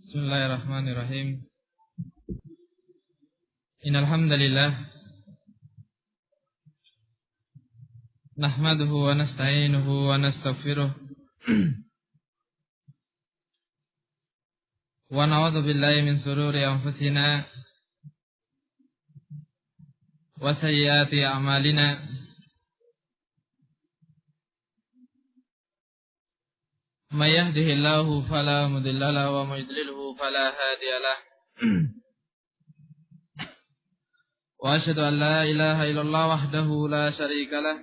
Bismillahirrahmanirrahim. Innal hamdalillah nahmaduhu wa nasta'inuhu wa nastaghfiruh wa na'udzu billahi min shururi anfusina wa sayyiati a'malina. May yahdihillahu fala mudilla lahu wa may yudlilhu fala hadiya lahu. Wa asyhadu an la ilaha illallah wahdahu la syarika lah.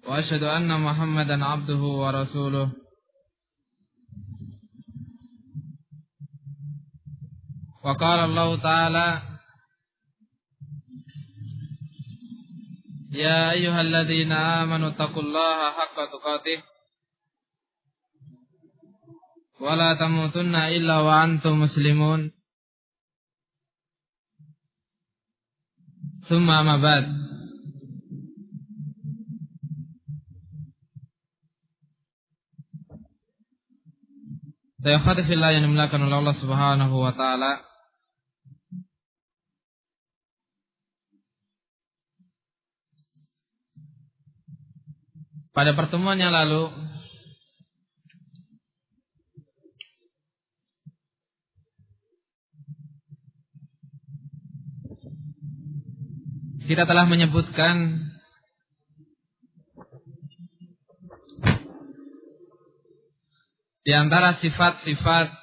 Wa asyhadu anna Muhammadan abduhu wa rasuluh. Wa qala Allah ta'ala: Ya ayyuhalladzina amanu taqullaha haqqa tuqatih wa la tamutunna illa wa antum muslimun. Tsumma amma ba'd. Tayyibati fillah yang dimulakan oleh Allah Subhanahu wa taala. Pada pertemuan yang lalu kita telah menyebutkan di antara sifat-sifat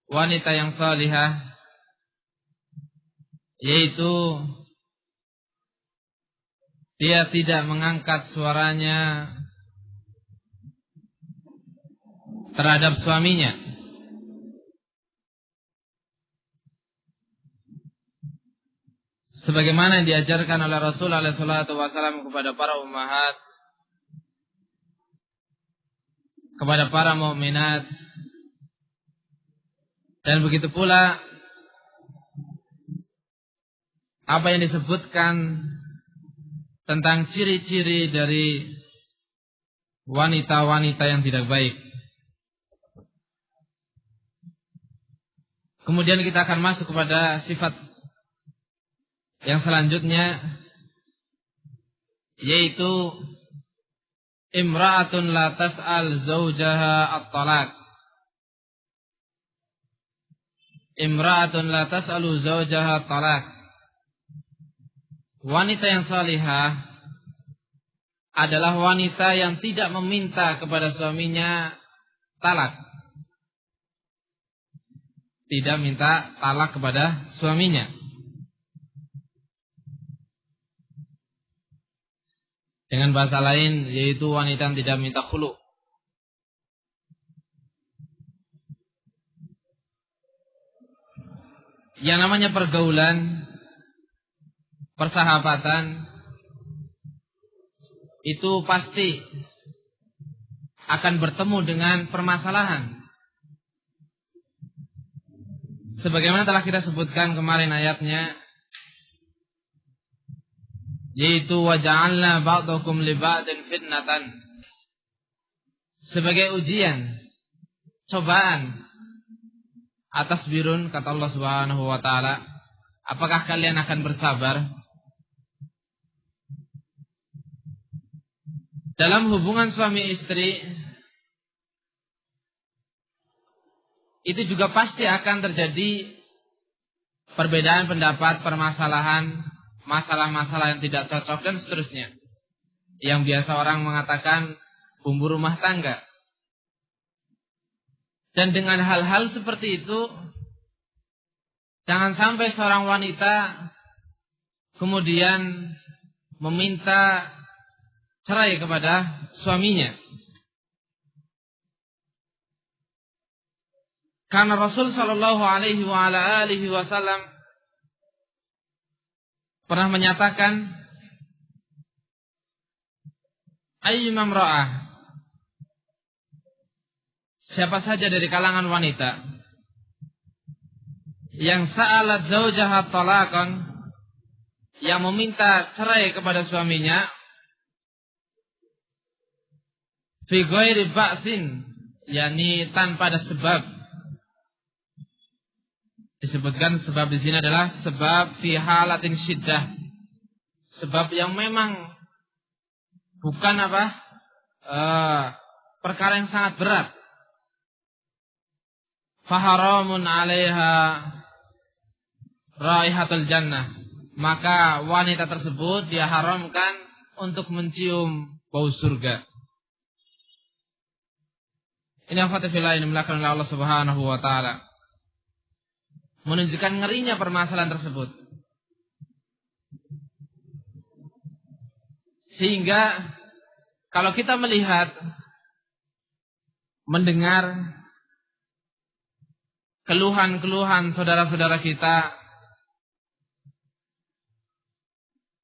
wanita yang salihah, yaitu dia tidak mengangkat suaranya terhadap suaminya. Sebagaimana yang diajarkan oleh Rasulullah SAW kepada para ummahat, kepada para mukminat, dan begitu pula apa yang disebutkan tentang ciri-ciri dari wanita-wanita yang tidak baik. Kemudian kita akan masuk kepada sifat yang selanjutnya, yaitu imra'atun la tas'al zawjaha at-talaq. Imra'atun la tas'alu zawjaha at-talaq. Wanita yang salihah adalah wanita yang tidak meminta kepada suaminya talak. Tidak minta talak kepada suaminya. Dengan bahasa lain, yaitu wanita yang tidak minta khulu. Yang namanya pergaulan, persahabatan, itu pasti akan bertemu dengan permasalahan. Sebagaimana telah kita sebutkan kemarin ayatnya, yaitu waja'alna ba'dakum li ba'din fitnatan, sebagai ujian, cobaan. Atas birun, kata Allah Subhanahu wa taala, apakah kalian akan bersabar? Dalam hubungan suami istri itu juga pasti akan terjadi perbedaan pendapat, permasalahan, masalah-masalah yang tidak cocok dan seterusnya. Yang biasa orang mengatakan bumbu rumah tangga. Dan dengan hal-hal seperti itu, jangan sampai seorang wanita kemudian meminta cerai kepada suaminya. Karena Rasul sallallahu alaihi wasallam pernah menyatakan, ayyuma imra'ah, siapa saja dari kalangan wanita yang sa'alat zawjaha talaqan, yang meminta cerai kepada suaminya, fi ghairi ba'sin, yakni tanpa ada sebab. Disebutkan sebab di sini adalah sebab fi halatin syiddah, sebab yang memang bukan perkara yang sangat berat. Faharamun 'alaiha raihatul jannah, maka wanita tersebut dia haramkan untuk mencium bau surga. Ini afatafillah ini melakukan oleh Allah Subhanahu wa taala, menunjukkan ngerinya permasalahan tersebut. Sehingga kalau kita melihat, mendengar keluhan-keluhan saudara-saudara kita,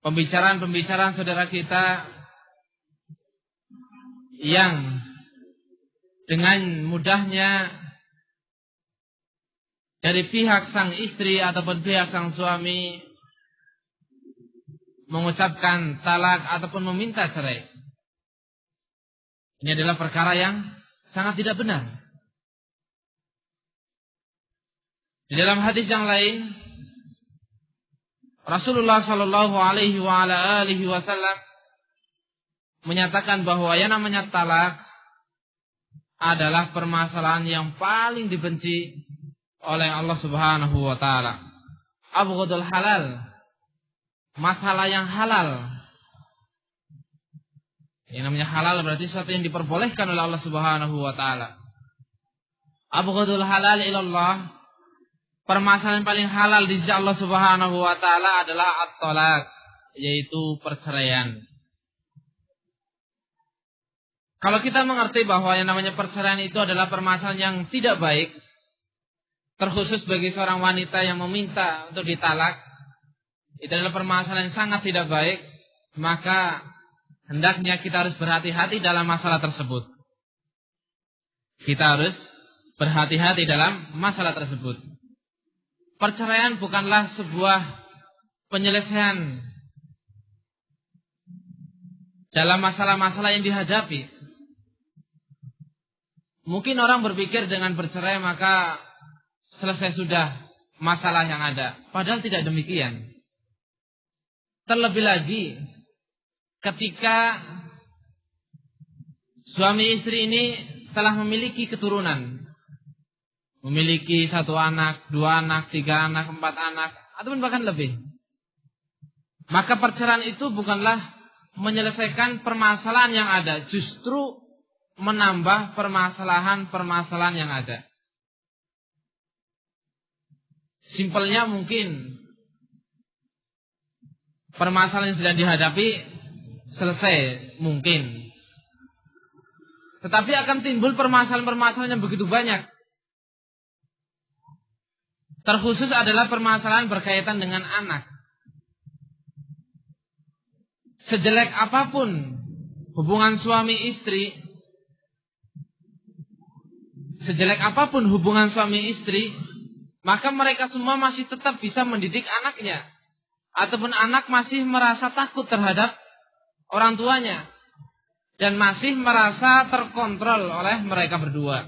pembicaraan-pembicaraan saudara kita yang dengan mudahnya dari pihak sang istri ataupun pihak sang suami mengucapkan talak ataupun meminta cerai, ini adalah perkara yang sangat tidak benar. Di dalam hadis yang lain, Rasulullah Shallallahu Alaihi Wasallam menyatakan bahwa yang namanya talak adalah permasalahan yang paling dibenci oleh Allah Subhanahu wa taala. Abghadul halal, masalah yang halal. Yang namanya halal berarti sesuatu yang diperbolehkan oleh Allah Subhanahu wa taala. Abghadul halal ilallah, permasalahan paling halal di sisi Allah Subhanahu wa taala adalah at-talaq, yaitu perceraian. Kalau kita mengerti bahwa yang namanya perceraian itu adalah permasalahan yang tidak baik, terkhusus bagi seorang wanita yang meminta untuk ditalak, itu adalah permasalahan yang sangat tidak baik, maka hendaknya kita harus berhati-hati dalam masalah tersebut. Kita harus berhati-hati dalam masalah tersebut. Perceraian bukanlah sebuah penyelesaian dalam masalah-masalah yang dihadapi. Mungkin orang berpikir dengan bercerai maka selesai sudah masalah yang ada. Padahal tidak demikian. Terlebih lagi ketika suami istri ini telah memiliki keturunan, memiliki 1 anak, 2 anak, 3 anak, 4 anak, ataupun bahkan lebih, maka perceraian itu bukanlah menyelesaikan permasalahan yang ada, justru menambah permasalahan-permasalahan yang ada. Simpelnya mungkin permasalahan yang sedang dihadapi selesai mungkin, tetapi akan timbul permasalahan-permasalahan yang begitu banyak. Terkhusus adalah permasalahan berkaitan dengan anak. Sejelek apapun hubungan suami istri, maka mereka semua masih tetap bisa mendidik anaknya, ataupun anak masih merasa takut terhadap orang tuanya dan masih merasa terkontrol oleh mereka berdua.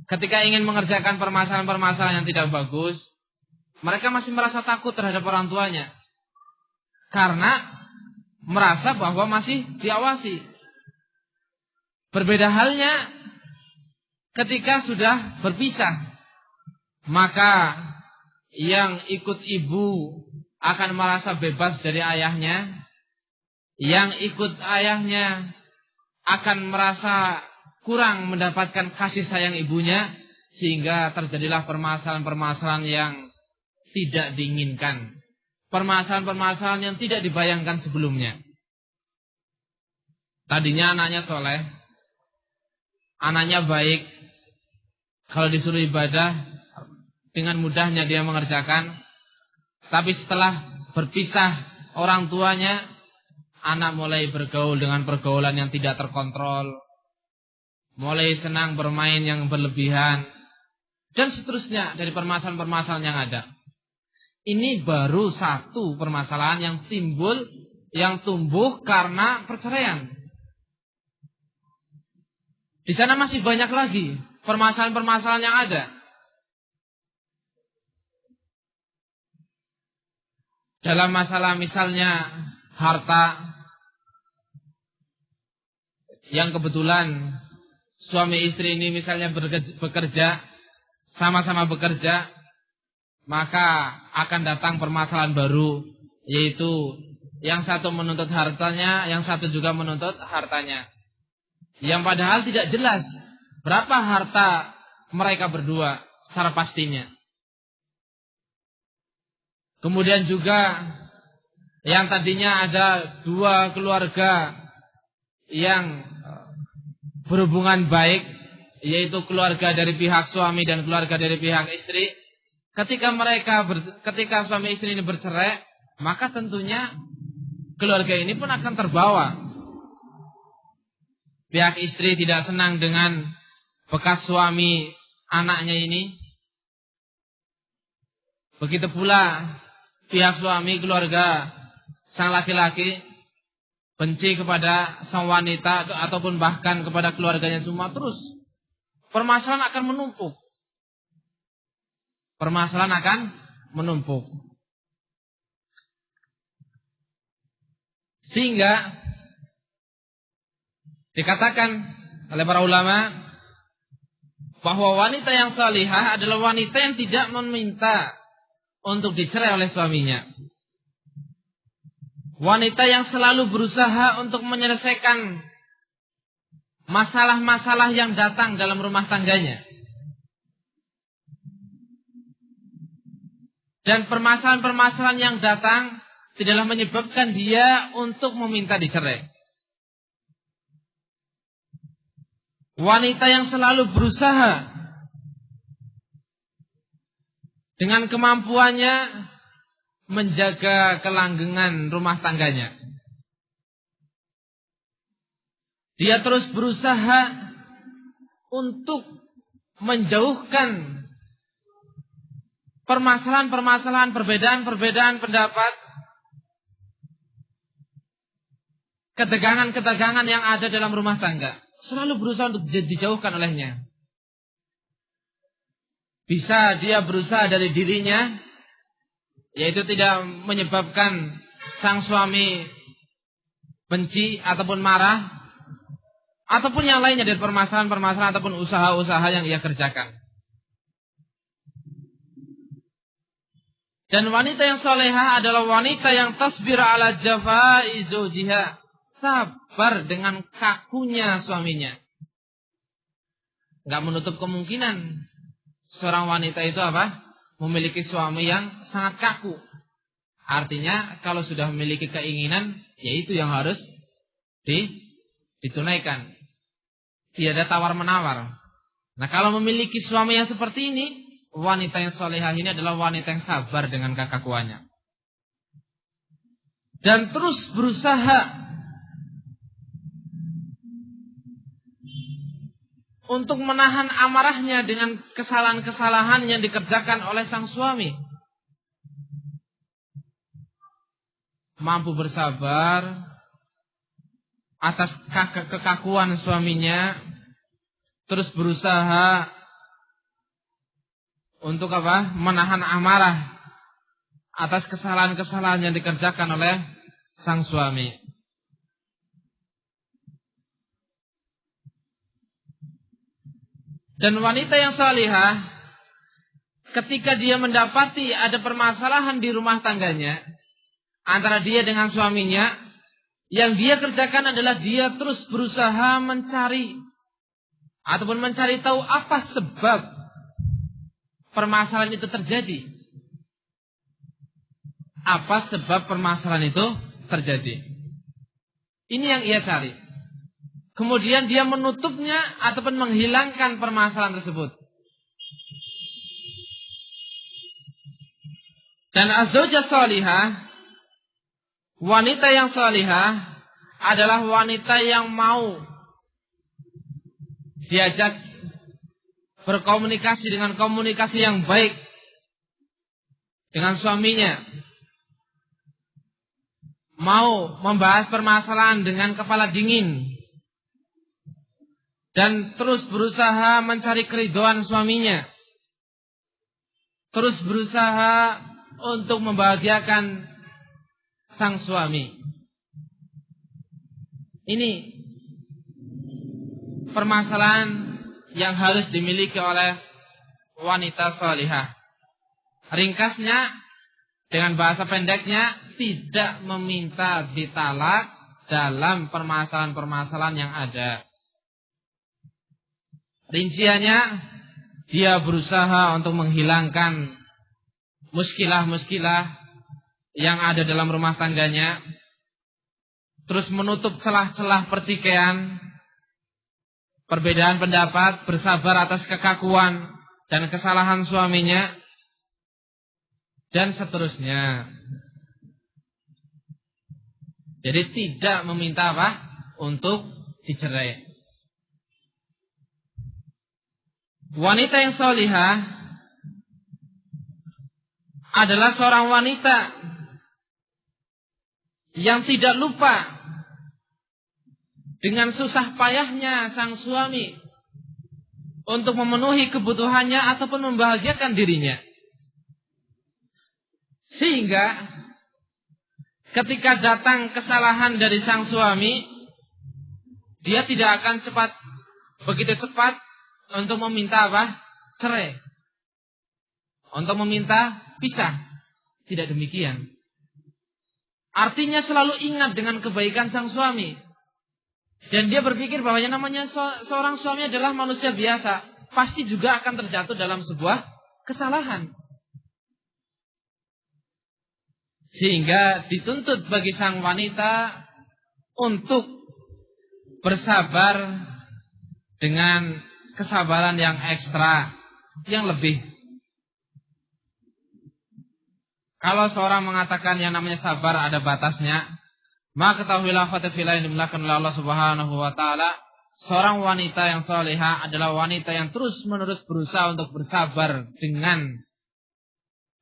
Ketika ingin mengerjakan permasalahan-permasalahan yang tidak bagus, mereka masih merasa takut terhadap orang tuanya karena merasa bahwa masih diawasi. Berbeda halnya ketika sudah berpisah, maka yang ikut ibu akan merasa bebas dari ayahnya, yang ikut ayahnya akan merasa kurang mendapatkan kasih sayang ibunya, sehingga terjadilah permasalahan-permasalahan yang tidak diinginkan, permasalahan-permasalahan yang tidak dibayangkan sebelumnya. Tadinya anaknya soleh, anaknya baik, kalau disuruh ibadah dengan mudahnya dia mengerjakan, tapi setelah berpisah orang tuanya, anak mulai bergaul dengan pergaulan yang tidak terkontrol, mulai senang bermain yang berlebihan, dan seterusnya dari permasalahan-permasalahan yang ada. Ini baru satu permasalahan yang timbul, yang tumbuh karena perceraian. Di sana masih banyak lagi permasalahan-permasalahan yang ada. Dalam masalah misalnya harta, yang kebetulan suami istri ini misalnya bekerja, sama-sama bekerja, maka akan datang permasalahan baru, yaitu yang satu menuntut hartanya, yang satu juga menuntut hartanya. Yang padahal tidak jelas berapa harta mereka berdua secara pastinya. Kemudian juga yang tadinya ada dua keluarga yang berhubungan baik, yaitu keluarga dari pihak suami dan keluarga dari pihak istri. Ketika suami istri ini bercerai, maka tentunya keluarga ini pun akan terbawa. Pihak istri tidak senang dengan bekas suami anaknya ini. Begitu pula pihak suami, keluarga sang laki-laki benci kepada sang wanita ataupun bahkan kepada keluarganya semua. Terus permasalahan akan menumpuk. Permasalahan akan menumpuk. Sehingga dikatakan oleh para ulama bahwa wanita yang salihah adalah wanita yang tidak meminta untuk dicerai oleh suaminya. Wanita yang selalu berusaha untuk menyelesaikan masalah-masalah yang datang dalam rumah tangganya. Dan permasalahan-permasalahan yang datang tidaklah menyebabkan dia untuk meminta dicerai. Wanita yang selalu berusaha dengan kemampuannya menjaga kelanggengan rumah tangganya. Dia terus berusaha untuk menjauhkan permasalahan-permasalahan, perbedaan-perbedaan pendapat, ketegangan-ketegangan yang ada dalam rumah tangga. Selalu berusaha untuk dijauhkan olehnya. Bisa dia berusaha dari dirinya, yaitu tidak menyebabkan sang suami benci ataupun marah, ataupun yang lainnya dari permasalahan-permasalahan ataupun usaha-usaha yang ia kerjakan. Dan wanita yang salehah adalah wanita yang tasbir ala jafai zawjiha, sabar dengan kakunya suaminya. Enggak menutup kemungkinan seorang wanita itu apa? Memiliki suami yang sangat kaku. Artinya kalau sudah memiliki keinginan, ya itu yang harus ditunaikan. Tidak ada tawar-menawar. Nah, kalau memiliki suami yang seperti ini, wanita yang salehah ini adalah wanita yang sabar dengan kekakuannya. Dan terus berusaha untuk menahan amarahnya dengan kesalahan-kesalahan yang dikerjakan oleh sang suami. Mampu bersabar atas kekakuan suaminya, terus berusaha untuk apa? Menahan amarah atas kesalahan-kesalahan yang dikerjakan oleh sang suami. Dan wanita yang salihah, ketika dia mendapati ada permasalahan di rumah tangganya antara dia dengan suaminya, yang dia kerjakan adalah dia terus berusaha mencari ataupun mencari tahu apa sebab permasalahan itu terjadi. Apa sebab permasalahan itu terjadi? Ini yang ia cari. Kemudian dia menutupnya ataupun menghilangkan permasalahan tersebut. Dan az-zaujah salihah, wanita yang salihah adalah wanita yang mau diajak berkomunikasi dengan komunikasi yang baik dengan suaminya. Mau membahas permasalahan dengan kepala dingin. dan terus berusaha mencari keridhaan suaminya, terus berusaha untuk membahagiakan sang suami. Ini permasalahan yang harus dimiliki oleh wanita salihah. Ringkasnya, dengan bahasa pendeknya, tidak meminta ditalak dalam permasalahan-permasalahan yang ada. Rinciannya, dia berusaha untuk menghilangkan muskilah-muskilah yang ada dalam rumah tangganya, terus menutup celah-celah pertikaian, perbedaan pendapat, bersabar atas kekakuan dan kesalahan suaminya, dan seterusnya. Jadi tidak meminta apa? Untuk dicerai. Wanita yang salihah adalah seorang wanita yang tidak lupa dengan susah payahnya sang suami untuk memenuhi kebutuhannya ataupun membahagiakan dirinya. Sehingga ketika datang kesalahan dari sang suami, dia tidak akan begitu cepat untuk meminta apa? Cerai. Untuk meminta pisah. Tidak demikian. Artinya selalu ingat dengan kebaikan sang suami. Dan dia berpikir bahwa yang namanya seorang suami adalah manusia biasa. Pasti juga akan terjatuh dalam sebuah kesalahan. Sehingga dituntut bagi sang wanita untuk bersabar dengan kesabaran yang ekstra, yang lebih. Kalau seorang mengatakan yang namanya sabar ada batasnya, maka ketahuilah khotafillah yang dimulakan oleh Allah Subhanahu wa taala, seorang wanita yang salihah adalah wanita yang terus-menerus berusaha untuk bersabar dengan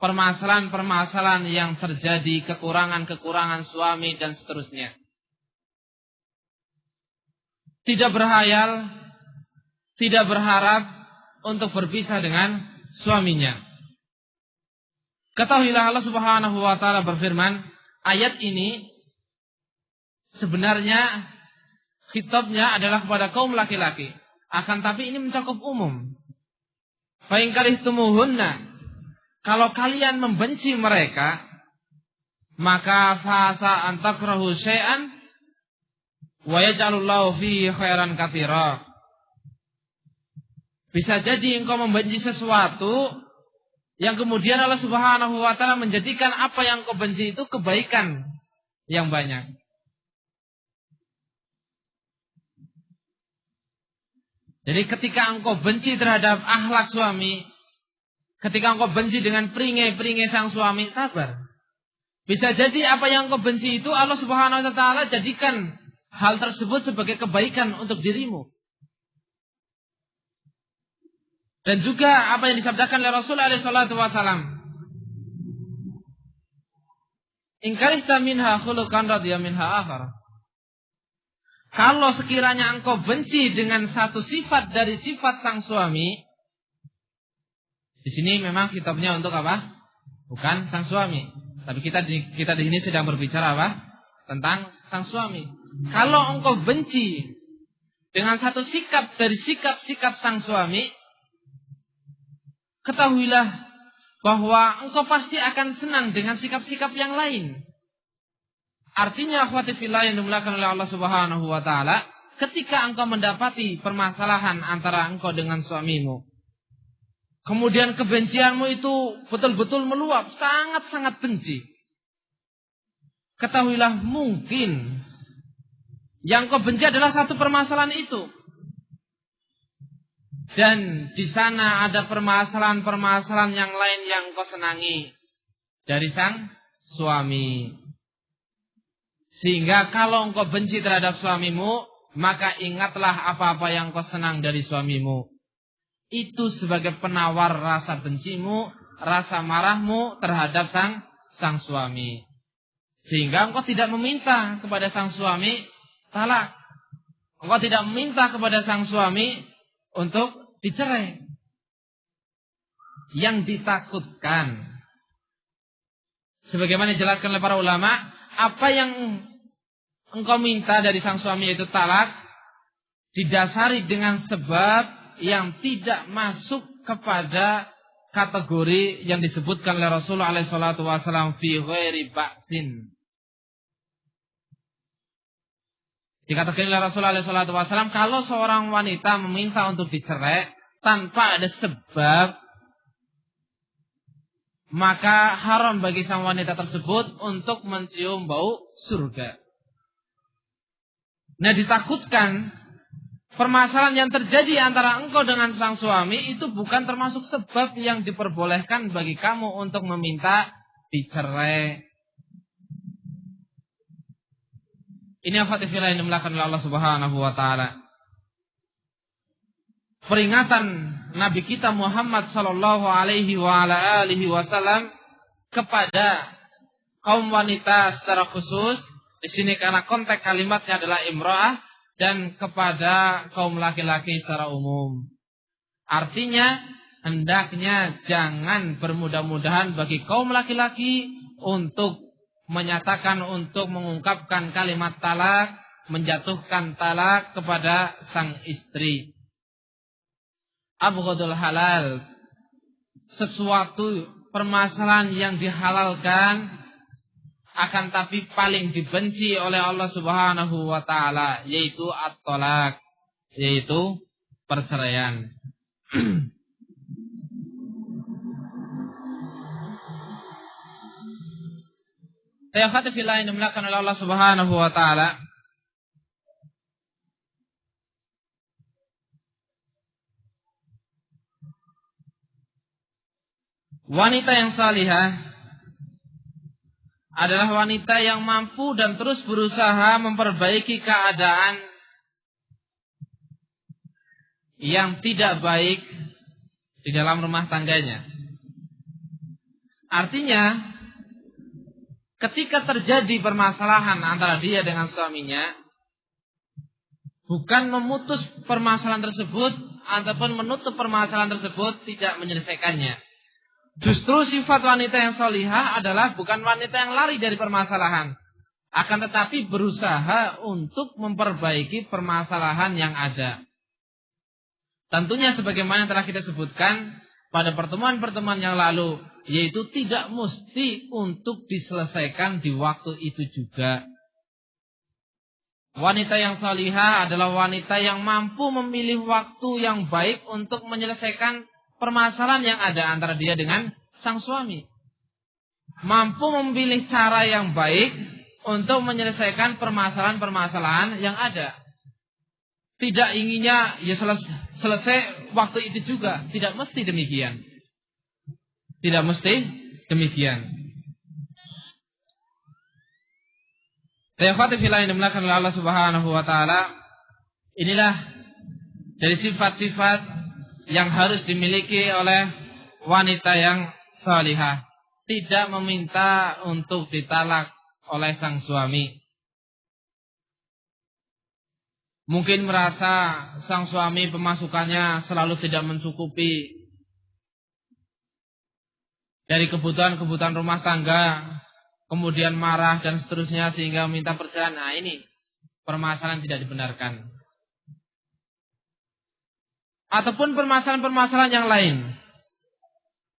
permasalahan-permasalahan yang terjadi, kekurangan-kekurangan suami dan seterusnya. Tidak berhayal, tidak berharap untuk berpisah dengan suaminya. Ketahuilah Allah Subhanahu wa taala berfirman, ayat ini sebenarnya khitabnya adalah kepada kaum laki-laki, akan tapi ini mencakup umum. Fa in karihtumuhunna, kalau kalian membenci mereka, maka fasa an takrahu syai'an wa yaj'alullahu fihi khairan katsira. Bisa jadi engkau membenci sesuatu yang kemudian Allah Subhanahu wa taala menjadikan apa yang engkau benci itu kebaikan yang banyak. Jadi ketika engkau benci terhadap akhlak suami, ketika engkau benci dengan peringai-peringai sang suami, sabar. Bisa jadi apa yang engkau benci itu Allah Subhanahu wa taala jadikan hal tersebut sebagai kebaikan untuk dirimu. Dan juga apa yang disabdakan oleh Rasulullah SAW. In karihta minha khuluqan radiya minha akhar. Kalau sekiranya engkau benci dengan satu sifat dari sifat sang suami, di sini memang kitabnya untuk apa? Bukan sang suami. Tapi kita di sini sedang berbicara apa? Tentang sang suami. Kalau engkau benci dengan satu sikap dari sikap-sikap sang suami, ketahuilah bahwa engkau pasti akan senang dengan sikap-sikap yang lain. Artinya akhwati fillah yang dimulakan oleh Allah Subhanahu wa taala, ketika engkau mendapati permasalahan antara engkau dengan suamimu, kemudian kebencianmu itu betul-betul meluap, sangat-sangat benci, ketahuilah mungkin yang kau benci adalah satu permasalahan itu. Dan di sana ada permasalahan-permasalahan yang lain yang kau senangi dari sang suami. Sehingga kalau engkau benci terhadap suamimu, maka ingatlah apa-apa yang kau senang dari suamimu. Itu sebagai penawar rasa bencimu, rasa marahmu terhadap sang suami. Sehingga engkau tidak meminta kepada sang suami talak. Engkau tidak meminta kepada sang suami untuk dicerai. Yang ditakutkan, sebagaimana dijelaskan oleh para ulama, apa yang engkau minta dari sang suami yaitu talak, didasari dengan sebab yang tidak masuk kepada kategori yang disebutkan oleh Rasulullah SAW fi ghairi ba'sin. Dikatakan oleh Rasulullah SAW, kalau seorang wanita meminta untuk dicerai tanpa ada sebab, maka haram bagi sang wanita tersebut untuk mencium bau surga. Nah, ditakutkan permasalahan yang terjadi antara engkau dengan sang suami itu bukan termasuk sebab yang diperbolehkan bagi kamu untuk meminta dicerai. Ini afatifillah yang dimulakan oleh Allah Subhanahu wa taala. Peringatan Nabi kita Muhammad sallallahu alaihi wa ala alihi wasallam kepada kaum wanita secara khusus, di sini karena konteks kalimatnya adalah imra'ah, dan kepada kaum laki-laki secara umum. Artinya hendaknya jangan bermudah-mudahan bagi kaum laki-laki untuk menyatakan, untuk mengungkapkan kalimat talak, menjatuhkan talak kepada sang istri. Abghadul halal, sesuatu permasalahan yang dihalalkan akan tapi paling dibenci oleh Allah Subhanahu wa taala, yaitu at-talak, yaitu perceraian. Ya khatifillah yang dimulakan oleh Allah Subhanahu wa taala. Wanita yang salihah adalah wanita yang mampu dan terus berusaha memperbaiki keadaan yang tidak baik di dalam rumah tangganya. Artinya, ketika terjadi permasalahan antara dia dengan suaminya, bukan memutus permasalahan tersebut ataupun menutup permasalahan tersebut, tidak menyelesaikannya. Justru sifat wanita yang solihah adalah bukan wanita yang lari dari permasalahan, akan tetapi berusaha untuk memperbaiki permasalahan yang ada. Tentunya sebagaimana telah kita sebutkan pada pertemuan-pertemuan yang lalu, yaitu tidak mesti untuk diselesaikan di waktu itu juga. Wanita yang solihah adalah wanita yang mampu memilih waktu yang baik untuk menyelesaikan permasalahan yang ada antara dia dengan sang suami. Mampu memilih cara yang baik untuk menyelesaikan permasalahan-permasalahan yang ada. Tidak inginnya ya selesai waktu itu juga. Tidak mesti demikian. Tidak mesti demikian. Tayyafati fillah yang dimulakan oleh Allah Subhanahu wa taala. Inilah dari sifat-sifat yang harus dimiliki oleh wanita yang salihah. Tidak meminta untuk ditalak oleh sang suami. Mungkin merasa sang suami pemasukannya selalu tidak mencukupi dari kebutuhan-kebutuhan rumah tangga, kemudian marah dan seterusnya sehingga meminta perceraian. Nah, ini permasalahan tidak dibenarkan. Ataupun permasalahan-permasalahan yang lain.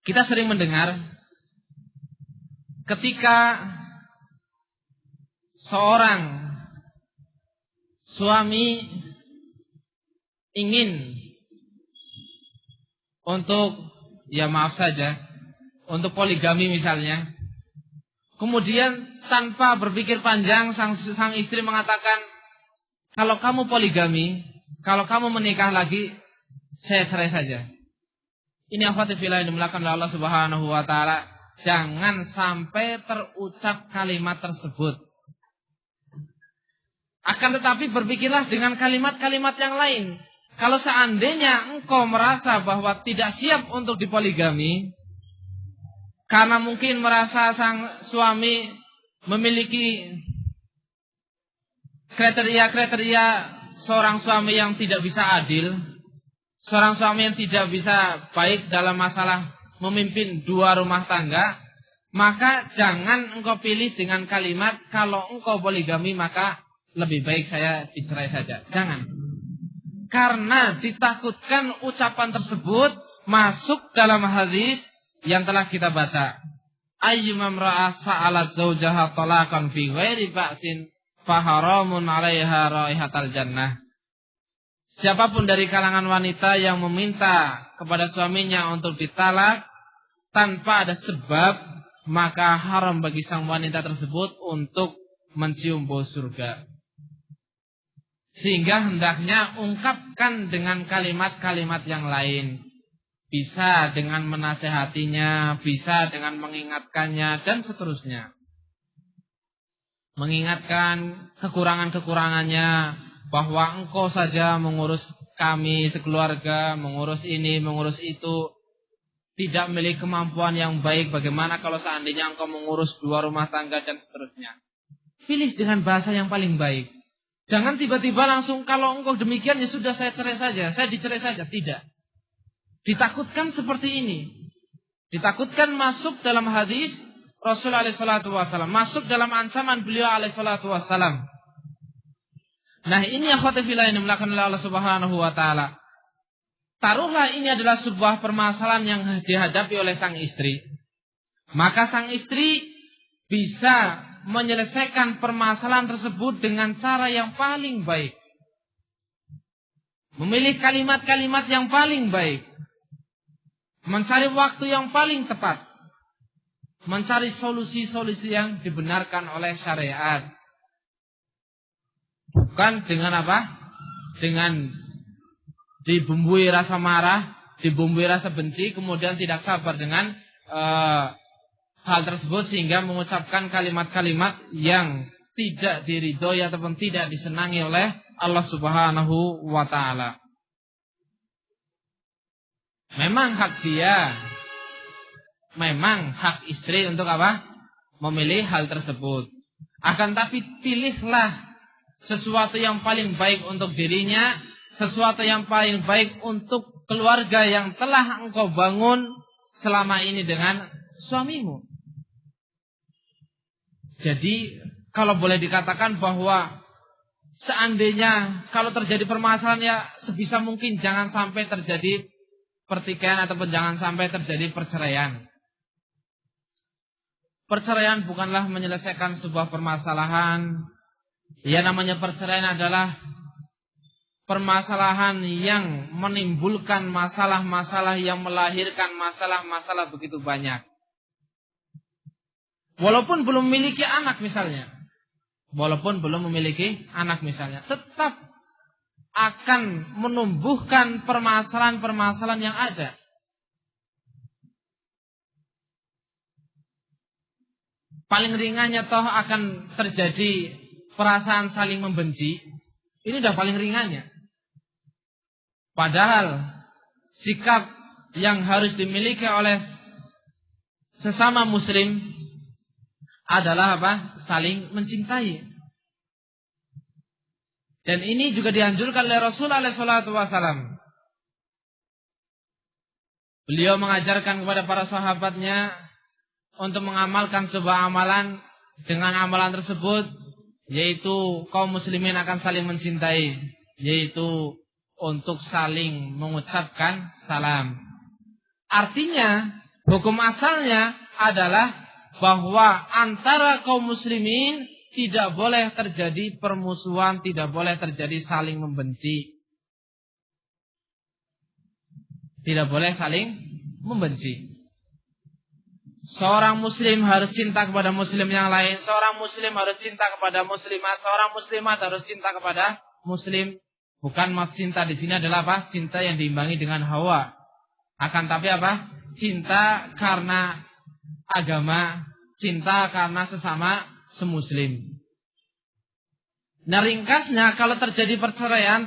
Kita sering mendengar ketika seorang suami ingin untuk, ya maaf saja, untuk poligami misalnya. Kemudian tanpa berpikir panjang sang istri mengatakan, kalau kamu poligami, kalau kamu menikah lagi, saya cerai saja. Ini afatifillah yang dimulakan oleh Allah Subhanahu wa taala. Jangan sampai terucap kalimat tersebut. Akan tetapi berpikirlah dengan kalimat-kalimat yang lain. Kalau seandainya engkau merasa bahwa tidak siap untuk dipoligami, karena mungkin merasa sang suami memiliki kriteria-kriteria seorang suami yang tidak bisa adil, seorang suami yang tidak bisa baik dalam masalah memimpin dua rumah tangga, maka jangan engkau pilih dengan kalimat kalau engkau poligami maka lebih baik saya dicerai saja. Jangan. Karena ditakutkan ucapan tersebut masuk dalam hadis yang telah kita baca. Ayyumam ra'ah sa'alat zawjaha talaqan fi ghairi ba'sin faharamun 'alaiha raihatal jannah. Siapapun dari kalangan wanita yang meminta kepada suaminya untuk ditalak tanpa ada sebab, maka haram bagi sang wanita tersebut untuk mencium bau surga. Sehingga hendaknya ungkapkan dengan kalimat-kalimat yang lain. Bisa dengan menasehatinya, bisa dengan mengingatkannya, dan seterusnya. Mengingatkan kekurangan-kekurangannya, bahwa engkau saja mengurus kami sekeluarga, mengurus ini, mengurus itu, tidak memiliki kemampuan yang baik. Bagaimana kalau seandainya engkau mengurus dua rumah tangga, dan seterusnya. Pilih dengan bahasa yang paling baik. Jangan tiba-tiba langsung kalau engkau demikian ya sudah saya cerai saja, saya dicerai saja. Tidak. Ditakutkan seperti ini. Ditakutkan masuk dalam hadis Rasulullah SAW, masuk dalam ancaman beliau SAW. Nah, ini akhwati fillah yang dimuliakan oleh Allah Subhanahu wa taala. Taruhlah ini adalah sebuah permasalahan yang dihadapi oleh sang istri. Maka sang istri bisa menyelesaikan permasalahan tersebut dengan cara yang paling baik. Memilih kalimat-kalimat yang paling baik. Mencari waktu yang paling tepat. Mencari solusi-solusi yang dibenarkan oleh syariat. Bukan dengan apa? Dengan dibumbui rasa marah, dibumbui rasa benci, kemudian tidak sabar dengan hal tersebut sehingga mengucapkan kalimat-kalimat yang tidak diridhoi ataupun tidak disenangi oleh Allah Subhanahu wa taala. Memang hak dia, memang hak istri untuk apa? Memilih hal tersebut. Akan tapi pilihlah sesuatu yang paling baik untuk dirinya, sesuatu yang paling baik untuk keluarga yang telah engkau bangun selama ini dengan suamimu. Jadi kalau boleh dikatakan bahwa seandainya kalau terjadi permasalahan ya sebisa mungkin jangan sampai terjadi pertikaian ataupun jangan sampai terjadi perceraian. Perceraian bukanlah menyelesaikan sebuah permasalahan. Ya, namanya perceraian adalah permasalahan yang menimbulkan masalah-masalah yang melahirkan masalah-masalah begitu banyak. Walaupun belum memiliki anak misalnya. Walaupun belum memiliki anak misalnya. Tetap akan menumbuhkan permasalahan-permasalahan yang ada. Paling ringannya toh akan terjadi perasaan saling membenci. Ini udah paling ringannya. Padahal sikap yang harus dimiliki oleh sesama muslim adalah apa? Saling mencintai. Dan ini juga dianjurkan oleh Rasulullah SAW. Beliau mengajarkan kepada para sahabatnya untuk mengamalkan sebuah amalan. Dengan amalan tersebut, yaitu kaum muslimin akan saling mencintai, yaitu untuk saling mengucapkan salam. Artinya, hukum asalnya adalah bahwa antara kaum muslimin tidak boleh terjadi permusuhan, tidak boleh terjadi saling membenci. Tidak boleh saling membenci. Seorang muslim harus cinta kepada muslim yang lain, seorang muslim harus cinta kepada muslimat, seorang muslimat harus cinta kepada muslim. Bukan mas cinta di sini adalah apa? Cinta yang diimbangi dengan hawa. Akan tapi apa? Cinta karena agama, cinta karena sesama semuslim. Nah, ringkasnya kalau terjadi perceraian,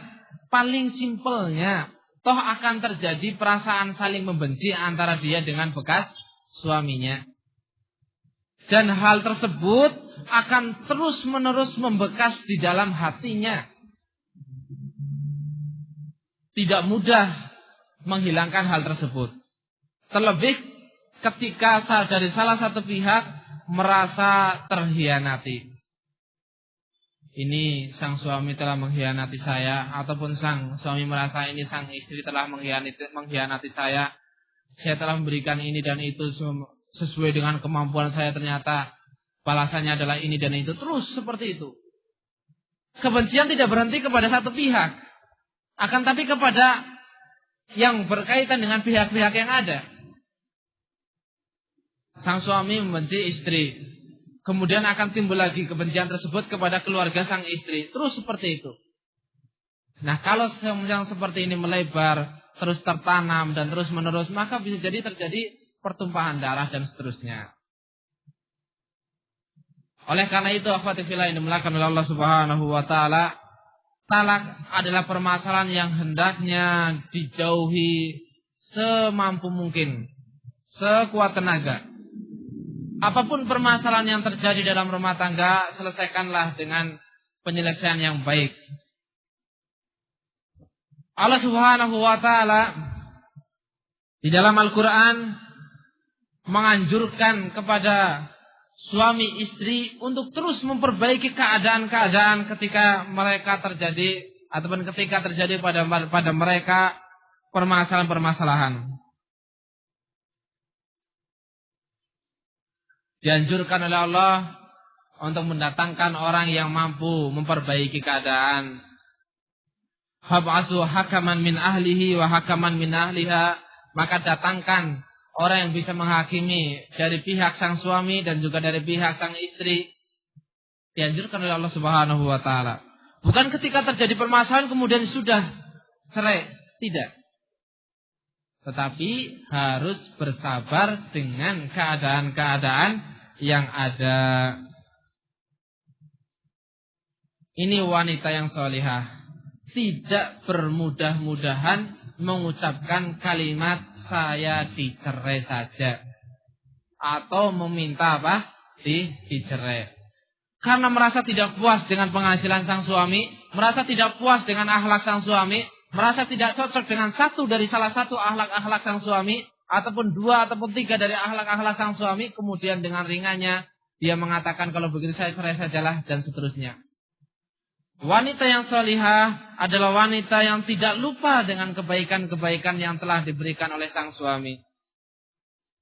paling simpelnya toh akan terjadi perasaan saling membenci antara dia dengan bekas suaminya. Dan hal tersebut akan terus-menerus membekas di dalam hatinya. tidak mudah menghilangkan hal tersebut. Terlebih ketika dari salah satu pihak merasa terhianati. Ini sang suami telah mengkhianati saya, ataupun sang suami merasa ini sang istri telah mengkhianati saya. Saya telah memberikan ini dan itu sesuai dengan kemampuan saya, ternyata balasannya adalah ini dan itu. Terus seperti itu. Kebencian tidak berhenti kepada satu pihak, akan tapi kepada yang berkaitan dengan pihak-pihak yang ada. Sang suami membenci istri, kemudian akan timbul lagi kebencian tersebut kepada keluarga sang istri. Terus seperti itu. Nah, kalau yang seperti ini melebar, terus tertanam dan terus menerus, maka bisa jadi terjadi pertumpahan darah dan seterusnya. Oleh karena itu, akhwati fillah yang dimuliakan oleh Allah Subhanahu wa taala, talak adalah permasalahan yang hendaknya dijauhi semampu mungkin, sekuat tenaga. Apapun permasalahan yang terjadi dalam rumah tangga, selesaikanlah dengan penyelesaian yang baik. Allah Subhanahu wa taala di dalam Al-Qur'an menganjurkan kepada suami istri untuk terus memperbaiki keadaan-keadaan ketika mereka terjadi ataupun ketika terjadi pada mereka permasalahan-permasalahan. Dianjurkan oleh Allah untuk mendatangkan orang yang mampu memperbaiki keadaan. Hab'asu hakaman min ahlihi wa hakaman min ahliha, maka datangkan orang yang bisa menghakimi dari pihak sang suami dan juga dari pihak sang istri. Dianjurkan oleh Allah Subhanahu wa taala. Bukan ketika terjadi permasalahan kemudian sudah cerai, tidak. Tetapi harus bersabar dengan keadaan-keadaan yang ada. Ini wanita yang salihah, tidak bermudah-mudahan mengucapkan kalimat saya dicerai saja, atau meminta apa? Dicerai. Karena merasa tidak puas dengan penghasilan sang suami, merasa tidak puas dengan akhlak sang suami, merasa tidak cocok dengan salah satu akhlak-akhlak sang suami, ataupun dua ataupun tiga dari akhlak-akhlak sang suami, kemudian dengan ringannya dia mengatakan kalau begitu saya cerai sajalah dan seterusnya. Wanita yang salihah adalah wanita yang tidak lupa dengan kebaikan-kebaikan yang telah diberikan oleh sang suami.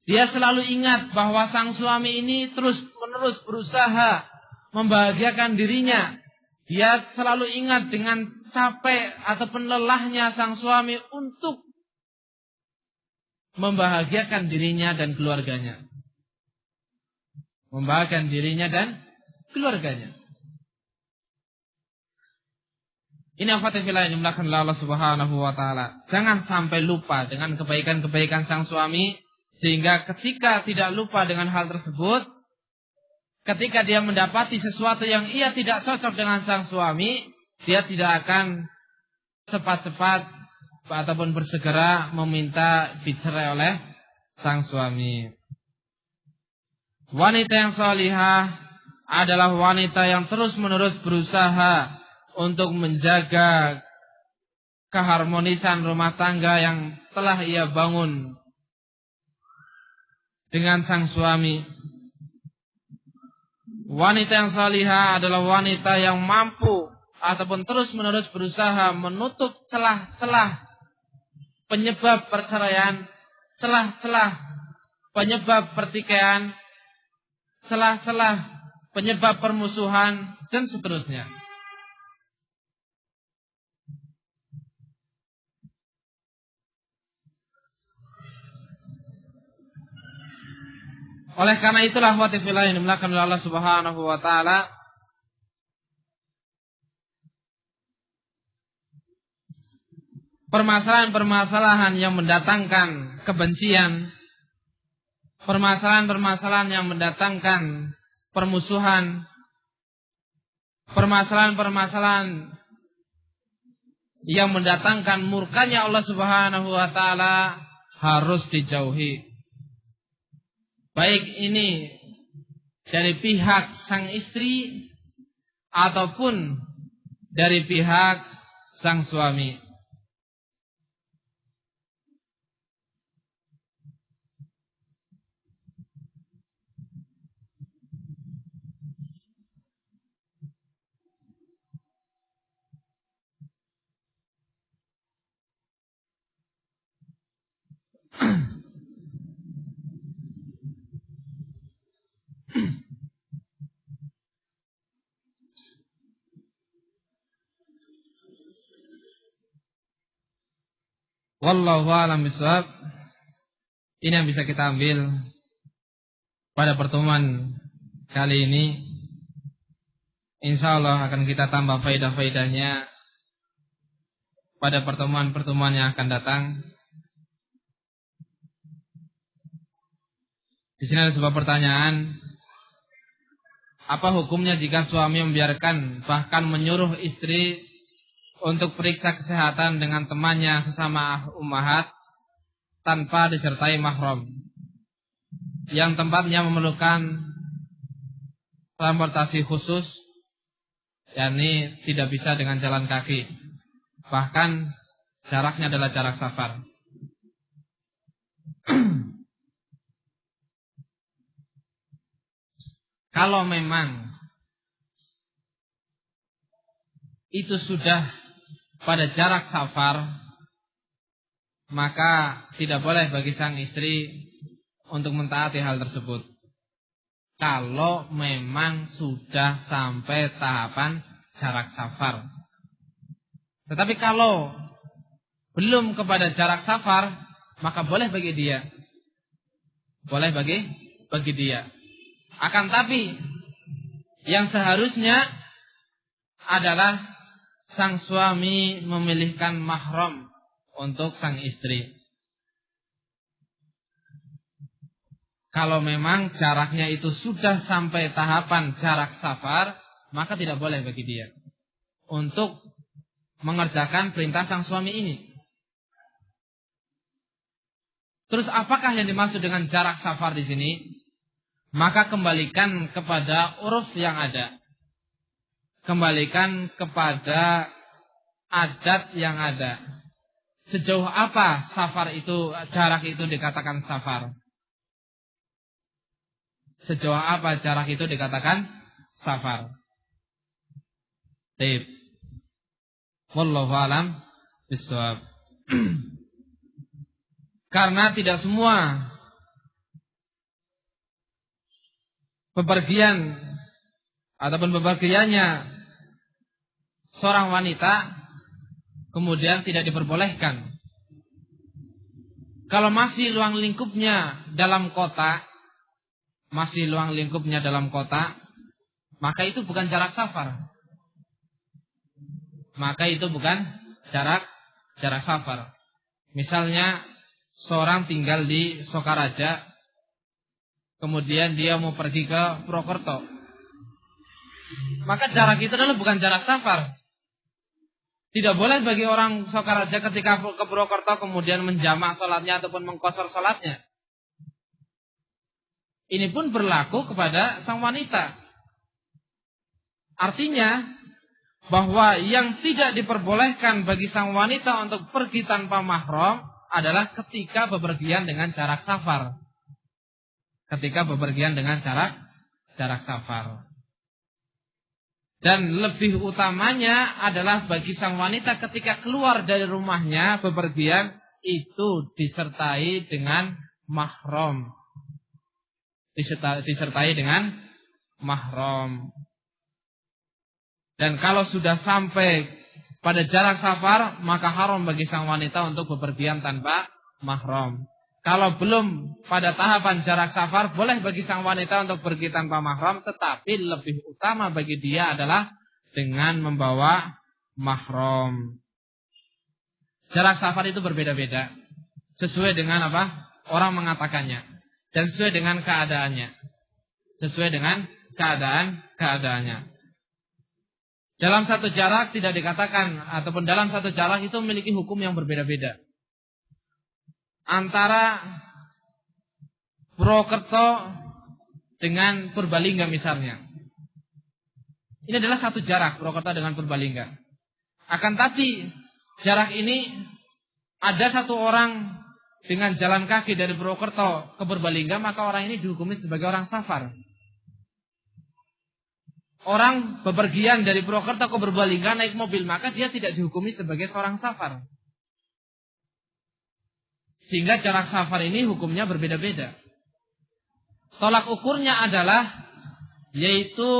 Dia selalu ingat bahwa sang suami ini terus-menerus berusaha membahagiakan dirinya. Dia selalu ingat dengan capek ataupun lelahnya sang suami untuk membahagiakan dirinya dan keluarganya. Membahagiakan dirinya dan keluarganya. Ini akhwati fillah yang dimuliakan oleh Allah Subhanahu wa taala. Jangan sampai lupa dengan kebaikan-kebaikan sang suami, sehingga ketika tidak lupa dengan hal tersebut, ketika dia mendapati sesuatu yang ia tidak cocok dengan sang suami, dia tidak akan cepat-cepat ataupun bersegera meminta dicerai oleh sang suami. Wanita yang salihah adalah wanita yang terus-menerus berusaha untuk menjaga keharmonisan rumah tangga yang telah ia bangun dengan sang suami. Wanita yang salihah adalah wanita yang mampu ataupun terus-menerus berusaha menutup celah-celah penyebab perceraian, celah-celah penyebab pertikaian, celah-celah penyebab permusuhan, dan seterusnya. Oleh karena itulah akhwati fillah yang dimuliakan oleh Allah Subhanahu wa taala, permasalahan-permasalahan yang mendatangkan kebencian, permasalahan-permasalahan yang mendatangkan permusuhan, permasalahan-permasalahan yang mendatangkan murkanya Allah Subhanahu wa taala harus dijauhi. Baik ini dari pihak sang istri ataupun dari pihak sang suami. Wallahu a'lam bishawab. Ini yang bisa kita ambil pada pertemuan kali ini. Insyaallah akan kita tambah faedah-faedahnya pada pertemuan-pertemuan yang akan datang. Di sini ada sebuah pertanyaan. Apa hukumnya jika suami membiarkan bahkan menyuruh istri untuk periksa kesehatan dengan temannya sesama ummahat tanpa disertai mahram, yang tempatnya memerlukan transportasi khusus, yakni tidak bisa dengan jalan kaki, bahkan jaraknya adalah jarak safar. Kalau memang itu sudah pada jarak safar, maka tidak boleh bagi sang istri untuk mentaati hal tersebut. Kalau memang sudah sampai tahapan jarak safar. Tetapi kalau belum kepada jarak safar, maka boleh bagi dia. Boleh bagi dia. Akan tapi yang seharusnya adalah sang suami memilihkan mahram untuk sang istri. Kalau memang jaraknya itu sudah sampai tahapan jarak safar, maka tidak boleh bagi dia untuk mengerjakan perintah sang suami ini. Terus apakah yang dimaksud dengan jarak safar di sini? Maka kembalikan kepada uruf yang ada. Kembalikan kepada adat yang ada. Sejauh apa safar itu, jarak itu dikatakan safar? Sejauh apa jarak itu dikatakan safar? Baik. Wallahu a'lam bishawab. Karena tidak semua bepergian ataupun bepergiannya seorang wanita kemudian tidak diperbolehkan. Kalau masih luang lingkupnya dalam kota, maka itu bukan jarak safar. Jarak safar. Misalnya seorang tinggal di Sokaraja, kemudian dia mau pergi ke Purwokerto, maka jarak itu adalah bukan jarak safar. Tidak boleh bagi orang Sokaraja ketika ke Purwokerto kemudian menjamak sholatnya ataupun mengqashar sholatnya. Ini pun berlaku kepada sang wanita. Artinya bahwa yang tidak diperbolehkan bagi sang wanita untuk pergi tanpa mahram adalah ketika bepergian dengan jarak safar. Jarak safar. Dan lebih utamanya adalah bagi sang wanita ketika keluar dari rumahnya bepergian itu disertai dengan mahram. Disertai dengan mahram. Dan kalau sudah sampai pada jarak safar, maka haram bagi sang wanita untuk bepergian tanpa mahram. Kalau belum pada tahapan jarak safar, boleh bagi sang wanita untuk pergi tanpa mahram, tetapi lebih utama bagi dia adalah dengan membawa mahram. Jarak safar itu berbeda-beda, sesuai dengan apa orang mengatakannya, dan sesuai dengan keadaannya. Keadaannya. Dalam satu jarak tidak dikatakan, ataupun dalam satu jarak itu memiliki hukum yang berbeda-beda. Antara Purwokerto dengan Purbalingga misalnya. Ini adalah satu jarak, Purwokerto dengan Purbalingga. Akan tapi jarak ini ada satu orang dengan jalan kaki dari Purwokerto ke Purbalingga, maka orang ini dihukumi sebagai orang safar. Orang bepergian dari Purwokerto ke Purbalingga naik mobil, maka dia tidak dihukumi sebagai seorang safar. Sehingga jarak safar ini hukumnya berbeda-beda. Tolak ukurnya adalah yaitu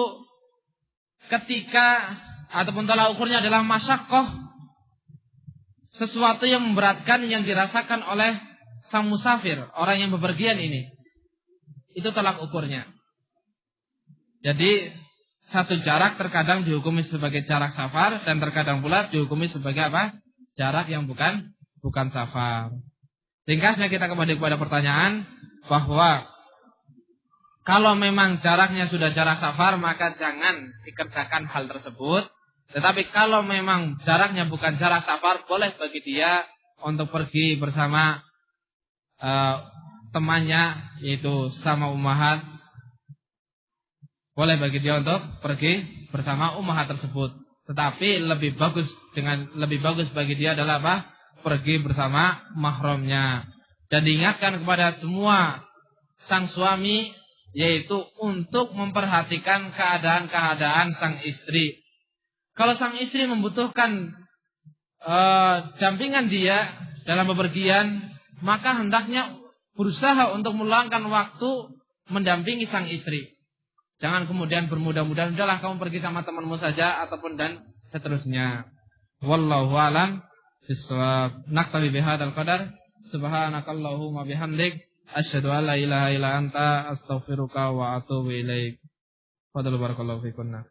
ketika ataupun tolak ukurnya adalah masyaqqah, sesuatu yang memberatkan yang dirasakan oleh sang musafir, orang yang bepergian ini. Itu tolak ukurnya. Jadi satu jarak terkadang dihukumi sebagai jarak safar dan terkadang pula dihukumi sebagai apa? Jarak yang bukan safar. Ringkasnya kita kembali kepada pertanyaan bahwa kalau memang jaraknya sudah jarak safar maka jangan dikerjakan hal tersebut. Tetapi kalau memang jaraknya bukan jarak safar, boleh bagi dia untuk pergi bersama temannya yaitu sama ummahat. Boleh bagi dia untuk pergi bersama ummahat tersebut. Tetapi lebih bagus bagi dia adalah apa? Pergi bersama mahramnya. Dan diingatkan kepada semua sang suami yaitu untuk memperhatikan keadaan-keadaan sang istri. Kalau sang istri membutuhkan dampingan dia dalam bepergian, maka hendaknya berusaha untuk meluangkan waktu mendampingi sang istri. Jangan kemudian bermudah-mudahan udahlah kamu pergi sama temanmu saja ataupun dan seterusnya. Wallahu a'lam bishawab. Naktabi bihadzal qadar. Subhanakallahumma bihamdik asyhadu an la ilaha illa anta astaghfiruka wa atubu ilaik. Fadhlu barakallahu fikunna.